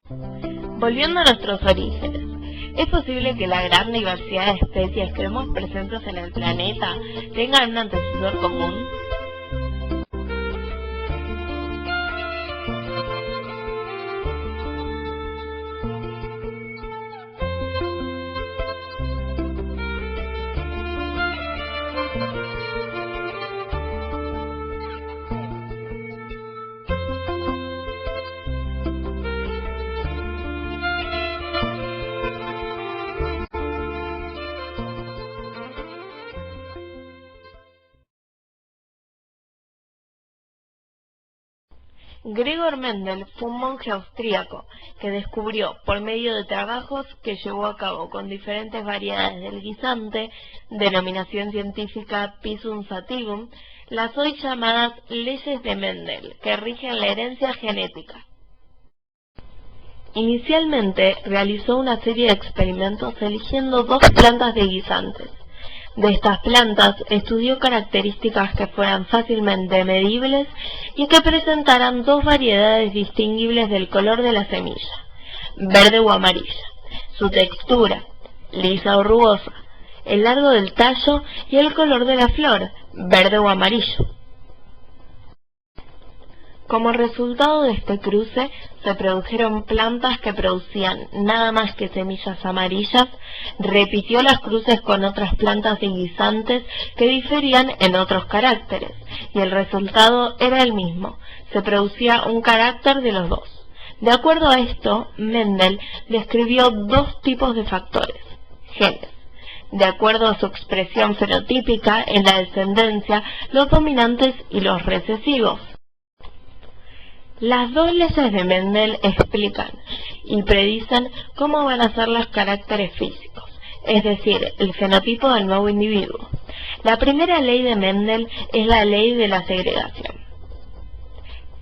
Volviendo a nuestros orígenes, ¿es posible que la gran diversidad de especies que vemos presentes en el planeta tengan un antecesor común? Gregor Mendel fue un monje austríaco que descubrió, por medio de trabajos que llevó a cabo con diferentes variedades del guisante, denominación científica Pisum sativum, las hoy llamadas leyes de Mendel, que rigen la herencia genética. Inicialmente realizó una serie de experimentos eligiendo dos plantas de guisantes. De estas plantas estudió características que fueran fácilmente medibles y que presentaran dos variedades distinguibles del color de la semilla, verde o amarilla, su textura, lisa o rugosa, el largo del tallo y el color de la flor, verde o amarillo. Como resultado de este cruce, se produjeron plantas que producían nada más que semillas amarillas, repitió las cruces con otras plantas de guisantes que diferían en otros caracteres, y el resultado era el mismo, se producía un carácter de los dos. De acuerdo a esto, Mendel describió dos tipos de factores, genes. De acuerdo a su expresión fenotípica en la descendencia, los dominantes y los recesivos. Las dos leyes de Mendel explican y predicen cómo van a ser los caracteres físicos, es decir, el fenotipo del nuevo individuo. La primera ley de Mendel es la ley de la segregación.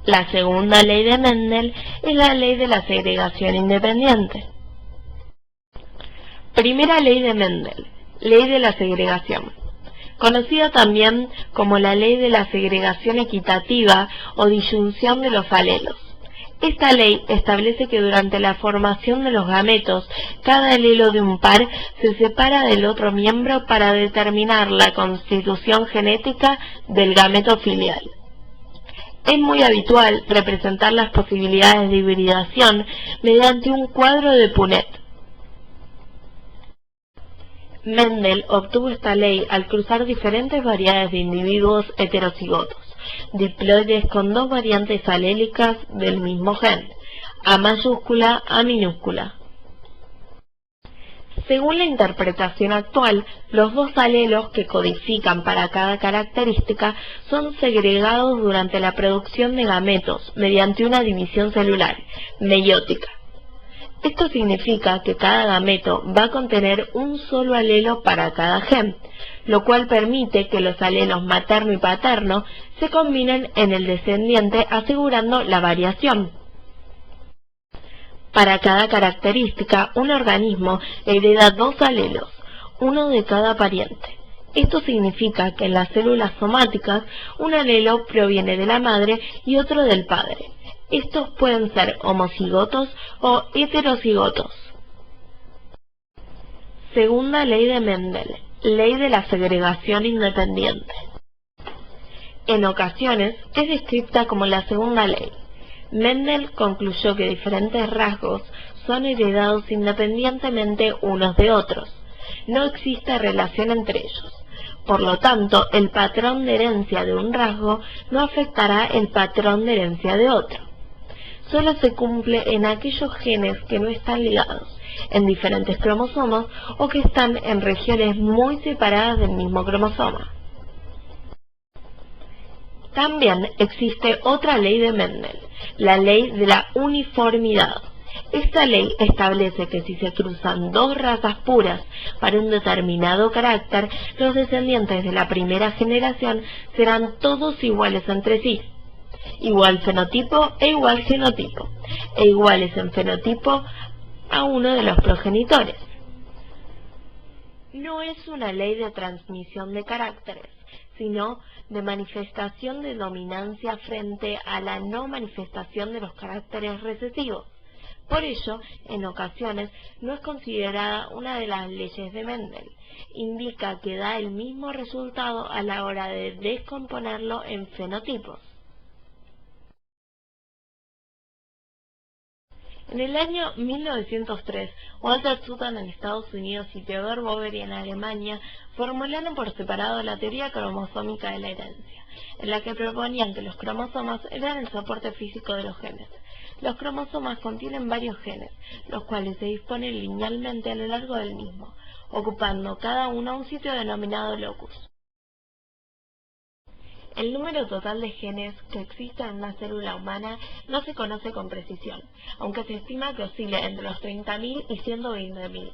La segunda ley de Mendel es la ley de la segregación independiente. Primera ley de Mendel, ley de la segregación. Conocida también como la ley de la segregación equitativa o disyunción de los alelos. Esta ley establece que durante la formación de los gametos, cada alelo de un par se separa del otro miembro para determinar la constitución genética del gameto filial. Es muy habitual representar las posibilidades de hibridación mediante un cuadro de Punnett. Mendel obtuvo esta ley al cruzar diferentes variedades de individuos heterocigotos, diploides con dos variantes alélicas del mismo gen, A mayúscula, A minúscula. Según la interpretación actual, los dos alelos que codifican para cada característica son segregados durante la producción de gametos mediante una división celular, meiótica. Esto significa que cada gameto va a contener un solo alelo para cada gen, lo cual permite que los alelos materno y paterno se combinen en el descendiente asegurando la variación. Para cada característica, un organismo hereda dos alelos, uno de cada pariente. Esto significa que en las células somáticas, un alelo proviene de la madre y otro del padre. Estos pueden ser homocigotos o heterocigotos. Segunda ley de Mendel, ley de la segregación independiente. En ocasiones es descrita como la segunda ley. Mendel concluyó que diferentes rasgos son heredados independientemente unos de otros. No existe relación entre ellos. Por lo tanto, el patrón de herencia de un rasgo no afectará el patrón de herencia de otro. Solo se cumple en aquellos genes que no están ligados en diferentes cromosomas o que están en regiones muy separadas del mismo cromosoma. También existe otra ley de Mendel, la ley de la uniformidad. Esta ley establece que si se cruzan dos razas puras para un determinado carácter, los descendientes de la primera generación serán todos iguales entre sí. Igual fenotipo e igual genotipo, e iguales en fenotipo a uno de los progenitores. No es una ley de transmisión de caracteres, sino de manifestación de dominancia frente a la no manifestación de los caracteres recesivos. Por ello, en ocasiones, no es considerada una de las leyes de Mendel. Indica que da el mismo resultado a la hora de descomponerlo en fenotipos. En el año 1903, Walter Sutton en Estados Unidos y Theodor Boveri en Alemania formularon por separado la teoría cromosómica de la herencia, en la que proponían que los cromosomas eran el soporte físico de los genes. Los cromosomas contienen varios genes, los cuales se disponen linealmente a lo largo del mismo, ocupando cada uno un sitio denominado locus. El número total de genes que existen en una célula humana no se conoce con precisión, aunque se estima que oscila entre los 30.000 y 120.000.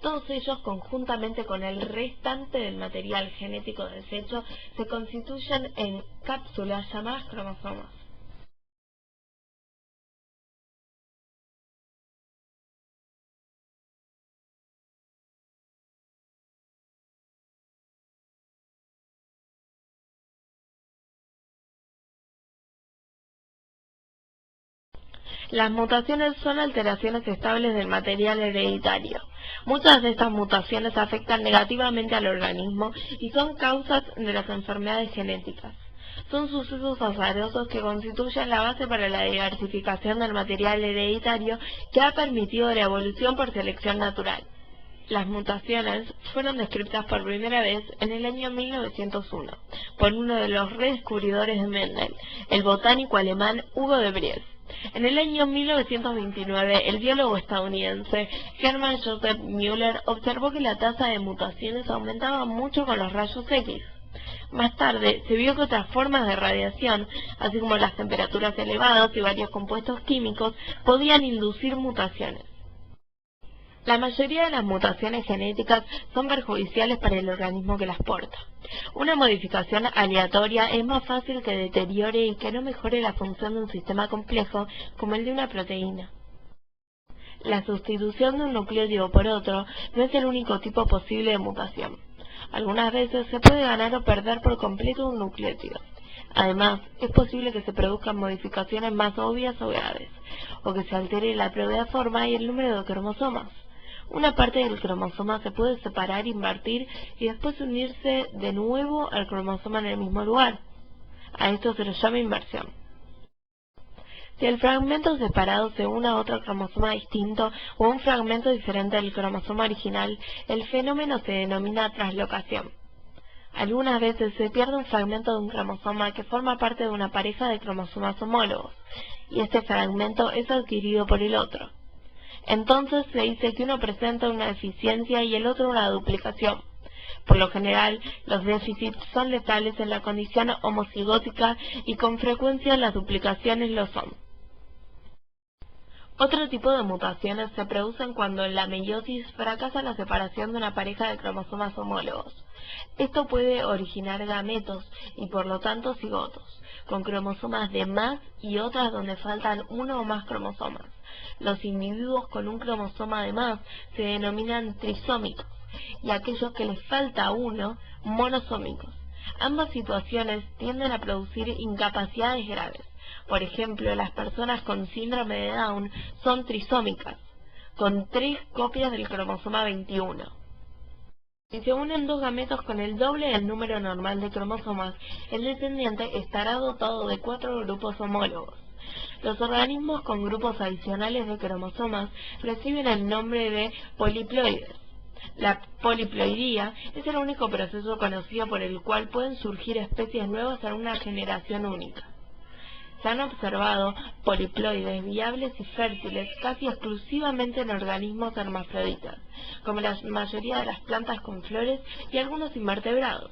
Todos ellos, conjuntamente con el restante del material genético deshecho, se constituyen en cápsulas llamadas cromosomas. Las mutaciones son alteraciones estables del material hereditario. Muchas de estas mutaciones afectan negativamente al organismo y son causas de las enfermedades genéticas. Son sucesos azarosos que constituyen la base para la diversificación del material hereditario que ha permitido la evolución por selección natural. Las mutaciones fueron descritas por primera vez en el año 1901 por uno de los redescubridores de Mendel, el botánico alemán Hugo de Vries. En el año 1929, el biólogo estadounidense Hermann Joseph Müller observó que la tasa de mutaciones aumentaba mucho con los rayos X. Más tarde, se vio que otras formas de radiación, así como las temperaturas elevadas y varios compuestos químicos, podían inducir mutaciones. La mayoría de las mutaciones genéticas son perjudiciales para el organismo que las porta. Una modificación aleatoria es más fácil que deteriore y que no mejore la función de un sistema complejo como el de una proteína. La sustitución de un nucleótido por otro no es el único tipo posible de mutación. Algunas veces se puede ganar o perder por completo un nucleótido. Además, es posible que se produzcan modificaciones más obvias o graves, o que se altere la propia forma y el número de cromosomas. Una parte del cromosoma se puede separar, invertir y después unirse de nuevo al cromosoma en el mismo lugar. A esto se le llama inversión. Si el fragmento separado se une a otro cromosoma distinto o a un fragmento diferente del cromosoma original, el fenómeno se denomina traslocación. Algunas veces se pierde un fragmento de un cromosoma que forma parte de una pareja de cromosomas homólogos, y este fragmento es adquirido por el otro. Entonces se dice que uno presenta una deficiencia y el otro una duplicación. Por lo general, los déficits son letales en la condición homocigótica y con frecuencia las duplicaciones lo son. Otro tipo de mutaciones se producen cuando en la meiosis fracasa la separación de una pareja de cromosomas homólogos. Esto puede originar gametos y por lo tanto cigotos, con cromosomas de más y otras donde faltan uno o más cromosomas. Los individuos con un cromosoma de más se denominan trisómicos y aquellos que les falta uno, monosómicos. Ambas situaciones tienden a producir incapacidades graves. Por ejemplo, las personas con síndrome de Down son trisómicas, con 3 copias del cromosoma 21. Si se unen dos gametos con el doble del número normal de cromosomas, el descendiente estará dotado de 4 grupos homólogos. Los organismos con grupos adicionales de cromosomas reciben el nombre de poliploides. La poliploidía es el único proceso conocido por el cual pueden surgir especies nuevas en una generación única. Se han observado poliploides viables y fértiles casi exclusivamente en organismos hermafroditas, como la mayoría de las plantas con flores y algunos invertebrados.